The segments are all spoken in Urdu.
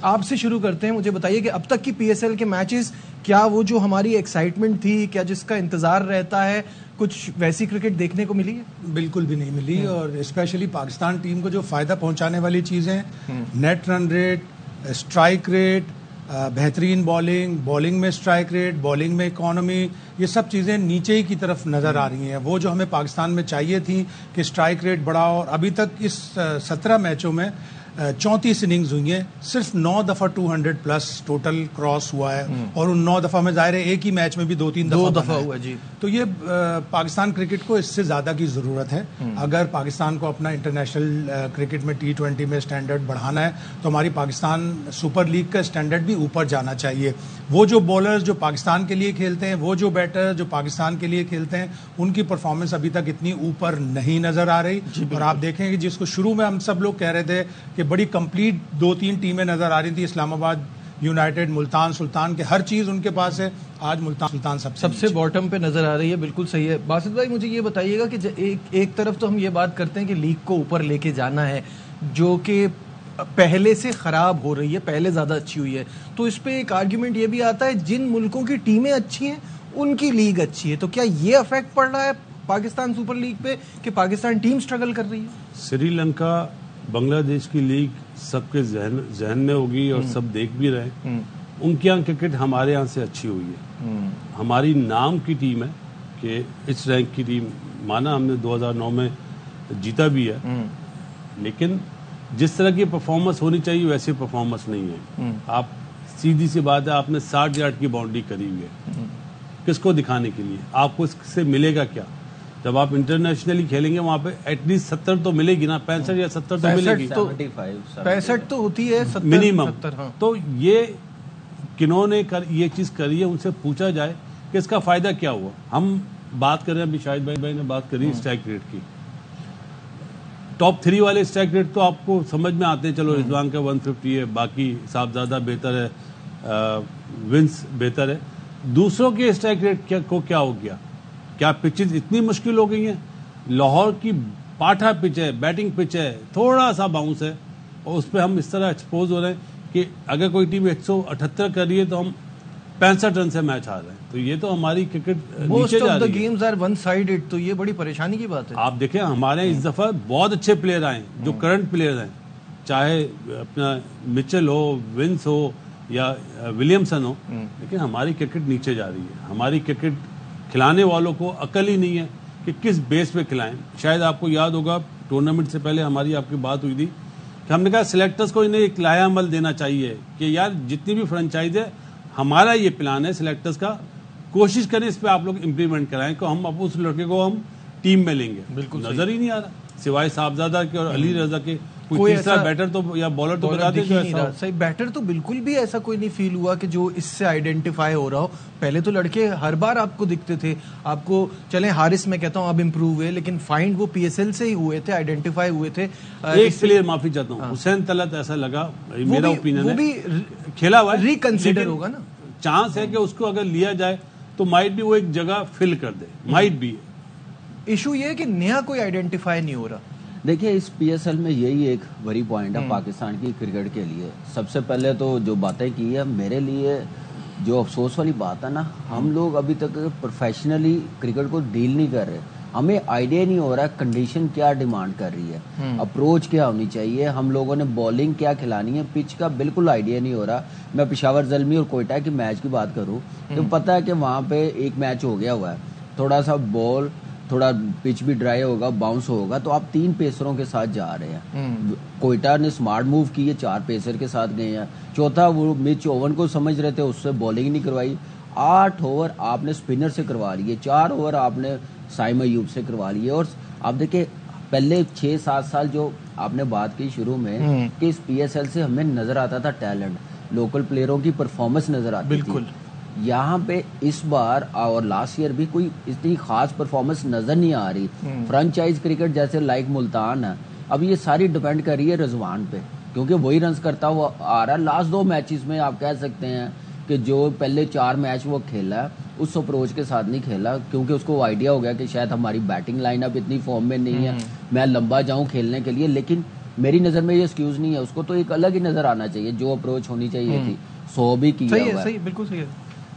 آپ سے شروع کرتے ہیں. مجھے بتائیے کہ اب تک کی پی ایس ایل کے میچز, کیا وہ جو ہماری ایکسائٹمنٹ تھی, کیا جس کا انتظار رہتا ہے, کچھ ویسی کرکٹ دیکھنے کو ملی ہے؟ بالکل بھی نہیں ملی. اور اسپیشلی پاکستان ٹیم کو جو فائدہ پہنچانے والی چیزیں, net run rate, strike rate, بہترین بالنگ میں اسٹرائک ریٹ, بالنگ میں اکانومی, یہ سب چیزیں نیچے ہی کی طرف نظر آ رہی ہیں. وہ جو ہمیں پاکستان میں چاہیے تھی کہ اسٹرائک ریٹ بڑھاؤ, اور ابھی تک اس 17 میچوں میں 34 اننگز ہوئی ہیں, صرف 9 دفعہ 200 پلس ٹوٹل کراس ہوا ہے, اور ان 9 دفعہ میں ظاہر ہے ایک ہی میچ میں بھی 2-3 دفعہ ہوا. جی, تو یہ پاکستان کرکٹ کو اس سے زیادہ کی ضرورت ہے. اگر پاکستان کو اپنا انٹرنیشنل کرکٹ میں T20 میں اسٹینڈرڈ بڑھانا ہے تو ہماری پاکستان سپر لیگ کا اسٹینڈرڈ بھی اوپر جانا چاہیے. وہ جو بولرز جو پاکستان کے لیے کھیلتے ہیں, وہ جو بیٹر جو پاکستان کے لیے کھیلتے ہیں, ان کی پرفارمنس ابھی تک اتنی اوپر نہیں نظر آ رہی. اور آپ دیکھیں کہ جس کو شروع میں ہم سب لوگ کہہ رہے تھے کہ بڑی کمپلیٹ 2-3 ٹیمیں نظر آ رہی تھی, اسلام آباد یونائٹیڈ, ملتان سلطان, کے ہر چیز ان کے پاس ہے, آج ملتان سلطان سب سے باٹم پہ نظر آ رہی ہے. بالکل صحیح ہے. باسط بھائی مجھے یہ بتائیے گا کہ ایک طرف تو ہم یہ بات کرتے ہیں کہ لیگ کو اوپر لے کے جانا ہے, جو کہ پہلے سے خراب ہو رہی ہے, پہلے زیادہ اچھی ہوئی ہے, تو اس پہ ایک آرگیومنٹ یہ بھی آتا ہے جن ملکوں کی ٹیمیں اچھی ہیں ان کی لیگ اچھی ہے. تو کیا یہ افیکٹ پڑ رہا ہے پاکستان سپر لیگ پہ کہ پاکستان ٹیم سٹرگل کر رہی ہے؟ سری لنکا بنگلہ دیش کی لیگ سب کے ذہن میں ہوگی اور سب دیکھ بھی رہے. ان کے یہاں کرکٹ ہمارے یہاں سے اچھی ہوئی ہے. ہماری نام کی ٹیم ہے کہ اس رینک کی ٹیم, مانا ہم نے 2009 میں جیتا بھی ہے, لیکن جس طرح کی پرفارمنس ہونی چاہیے ویسی پرفارمنس نہیں ہے. آپ سیدھی سی بات ہے, آپ نے 60 یارڈ کی باؤنڈری کری ہوئی ہے, کس کو دکھانے کے لیے؟ آپ کو اس سے ملے گا کیا؟ جب آپ انٹرنیشنلی کھیلیں گے وہاں پہ ایٹ لیسٹ 70 تو ملے گی نا, 65 یا 70 تو ملے گی, 65 تو ہوتی ہے منیمم. تو یہ کنہوں نے یہ چیز کری ہے, ان سے پوچھا جائے کہ اس کا فائدہ کیا ہوا. ہم بات کر رہے ہیں, ابھی شاہد بھائی نے بات کری اسٹرائک ریٹ کی, ٹاپ 3 والے اسٹرائک ریٹ تو آپ کو سمجھ میں آتے ہیں. چلو رضوان کا 150 ہے, باقی صاحبزادہ بہتر ہے, ونس بہتر ہے. دوسروں کے اسٹرائک ریٹ کو کیا ہو گیا؟ کیا پچز اتنی مشکل ہو گئی ہیں؟ لاہور کی پاٹھا پچ ہے, بیٹنگ پچ ہے, تھوڑا سا باؤنس ہے, اور اس پہ ہم اس طرح ایکسپوز ہو رہے ہیں کہ اگر کوئی ٹیم 178 کر رہی ہے تو ہم 65 رن سے میچ ہار رہے ہیں. تو یہ تو ہماری کرکٹ نیچے جا رہی ہے. گیمز آر ون سائیڈڈ, تو یہ بڑی پریشانی کی بات ہے. آپ دیکھیں ہمارے اس دفعہ بہت اچھے پلیئر آئے ہیں, جو کرنٹ پلیئر ہیں, چاہے اپنا مچل ہو, ونس ہو یا ولیمسن ہو, لیکن ہماری کرکٹ نیچے جا رہی ہے. ہماری کرکٹ کھلانے والوں کو عقل ہی نہیں ہے کہ کس بیس پہ کھلائیں. شاید آپ کو یاد ہوگا ٹورنامنٹ سے پہلے ہماری آپ کی بات ہوئی تھی کہ ہم نے کہا سلیکٹرز کو انہیں ایک لائحہ عمل دینا چاہیے کہ یار جتنی بھی فرنچائز ہے, ہمارا یہ پلان ہے سلیکٹرز کا, کوشش کریں اس پہ آپ لوگ امپلیمنٹ کرائیں کہ ہم اب اس لڑکے کو ہم ٹیم میں لیں گے. بالکل نظر ہی نہیں آ رہا سوائے صاحبزادہ کے اور علی رضا کے. کوئی تیسرا بیٹر تو یا بالر تو بتا دیں جو ایسا صحیح بیٹر تو بالکل بھی ایسا کوئی نہیں فیل ہوا کہ جو اس سے آئیڈینٹیفائی ہو رہا ہو. پہلے تو لڑکے ہر بار آپ کو دکھتے تھے, آپ کو چلیں حارث میں کہتا ہوں اب امپروو ہوئے, لیکن فائنڈ وہ پی ایس ایل سے ہی ہوئے تھے, آئیڈینٹیفائی ہوئے تھے. ایک پلیئر معافی چاہتا ہوں, حسین طلعت ایسا لگا, میرا اوپینین ہے, کھیلا ہوا ہے, ریکنسیڈر ہوگا نا, چانس ہے کہ اس کو اگر لیا جائے تو مائٹ بھی وہ ایک جگہ فل کر دے, مائٹ بھی. ایشو یہ ہے کہ نیا کوئی آئیڈینٹیفائی نہیں ہو رہا. دیکھیے اس پی ایس ایل میں یہی ایک بڑی پوائنٹ ہے پاکستان کی کرکٹ کے لیے. سب سے پہلے تو جو باتیں کی ہے, میرے لیے جو افسوس والی بات ہے نا, ہم لوگ ابھی تک پروفیشنلی کرکٹ کو ڈیل نہیں کر رہے. ہمیں آئیڈیا نہیں ہو رہا ہے کنڈیشن کیا ڈیمانڈ کر رہی ہے, اپروچ کیا ہونی چاہیے, ہم لوگوں نے بالنگ کیا کھلانی ہے, پچ کا بالکل آئیڈیا نہیں ہو رہا. میں پشاور زلمی اور کوئٹہ کی میچ کی بات کروں تو پتہ ہے کہ وہاں پہ ایک میچ ہو گیا ہوا ہے, تھوڑا سا بال تھوڑا پچ بھی ڈرائی ہوگا, باؤنس ہوگا, تو آپ 3 پیسروں کے ساتھ جا رہے ہیں. کوئٹہ نے سمارٹ موو کی ہے, 4 پیسر کے ساتھ گئے ہیں. چوتھا وہ مچ اوون کو سمجھ رہے تھے, اس سے بالنگ نہیں کروائی. 8 اوور آپ نے اسپنر سے کروا لیے, 4 اوور آپ نے سائم ایوب سے کروا لیے. اور آپ دیکھیں پہلے 6-7 سال جو آپ نے بات کی شروع میں کہ اس پی ایس ایل سے ہمیں نظر آتا تھا ٹیلنٹ, لوکل پلیئروں کی پرفارمنس نظر آتی تھی. یہاں پہ اس بار اور لاسٹ ایئر بھی کوئی اتنی خاص پرفارمنس نظر نہیں آ رہی. فرنچائز کرکٹ جیسے لائک ملتان ہے, اب یہ ساری ڈیپینڈ کر رہی ہے رضوان پہ, کیونکہ وہی رنز کرتا ہوا آ رہا ہے. لاسٹ 2 میچز میں آپ کہہ سکتے ہیں کہ جو پہلے 4 میچ وہ کھیلا ہے اس اپروچ کے ساتھ نہیں کھیلا, کیونکہ اس کو آئیڈیا ہو گیا کہ شاید ہماری بیٹنگ لائن اپ اتنی فارم میں نہیں ہے, میں لمبا جاؤں کھیلنے کے لیے. لیکن میری نظر میں یہ ایکسکیوز نہیں ہے, اس کو تو ایک الگ ہی نظر آنا چاہیے, جو اپروچ ہونی چاہیے تھی 100 بھی کیا ہوا ہے. صحیح, بالکل صحیح ہے.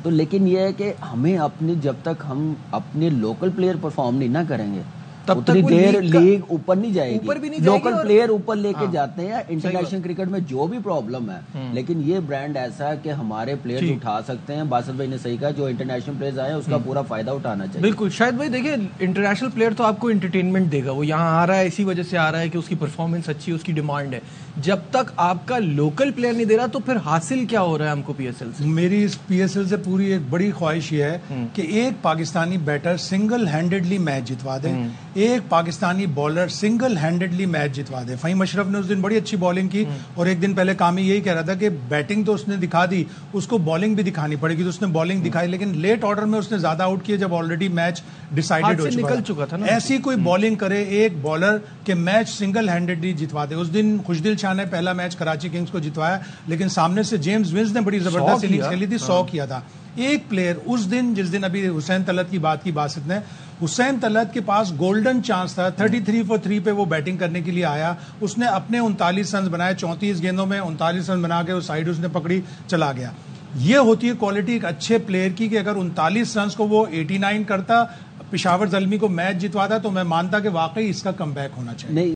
تو لیکن یہ ہے کہ ہمیں اپنی, جب تک ہم اپنے لوکل پلیئر پرفارم نہیں نہ کریں گے تب تک اتنی وہ دیر لیگ اوپر نہیں جائے اوپر بھی گی. نہیں جائے گی. لوکل پلیئر اوپر لے کے جاتے ہیں. صحیح انٹرنیشنل کرکٹ میں جو بھی پرابلم ہے, لیکن یہ برانڈ ایسا ہے کہ ہمارے پلیئر اٹھا سکتے ہیں. باسط بھائی نے صحیح کہا, جو انٹرنیشنل پلیئرز آئے ہیں اس کا پورا فائدہ اٹھانا چاہیے. بالکل. شاید بھائی دیکھیں, انٹرنیشنل پلیئر تو آپ کو انٹرٹینمنٹ دے گا, وہ یہاں آ رہا ہے اسی وجہ سے آ رہا ہے کہ اس کی پرفارمنس اچھی ہے, اس کی ڈیمانڈ ہے. جب تک آپ کا لوکل پلیئر نہیں دے رہا تو پھر حاصل کیا ہو رہا ہے ہم کو پی ایس ایل سے؟ میری اس پی ایس ایل سے پوری ایک بڑی خواہش یہ ہے کہ ایک Pakistani batter single handedly match جتوا دے, ایک Pakistani bowler single handedly match جتوا دے. فہیم اشرف نے اس دن بڑی اچھی بالنگ کی, اور ایک دن پہلے کامی یہی کہہ رہا تھا کہ بیٹنگ تو اس نے دکھا دی, اس کو بالنگ بھی دکھانی پڑے گی, تو اس نے بالنگ دکھائی, لیکن لیٹ آرڈر میں اس نے زیادہ آؤٹ کیے جب آلریڈی میچ ڈیسائیڈڈ ہو چکا تھا. ایسی کوئی بالنگ کرے ایک بالر کہ میچ سنگل ہینڈڈلی جتوا دے. اس دن خوشدل شاہ نے پہلا میچ کراچی کنگز کو جتوایا, لیکن سامنے سے جیمز ونز نے بڑی زبردست اننگز کھیلی تھی, 100 کیا تھا. ایک پلیئر اس دن, جس دن ابھی حسین طلعت کی بات کی باسط نے, حسین طلعت کے پاس گولڈن چانس تھا, 33 for 3 پہ وہ بیٹنگ کرنے کے لیے آیا, اس نے اپنے 39 رنز بنائے, 34 گیندوں میں 39 رن بنا کے وہ سائیڈ اس نے پکڑی, چلا گیا. یہ ہوتی ہے کوالٹی ایک اچھے پلیئر کی, کہ اگر 39 رنز کو وہ 89 کرتا, پشاور زلمی کو میچ جتواتا, تو میں مانتا کہ واقعی اس کا کم بیک ہونا چاہیے.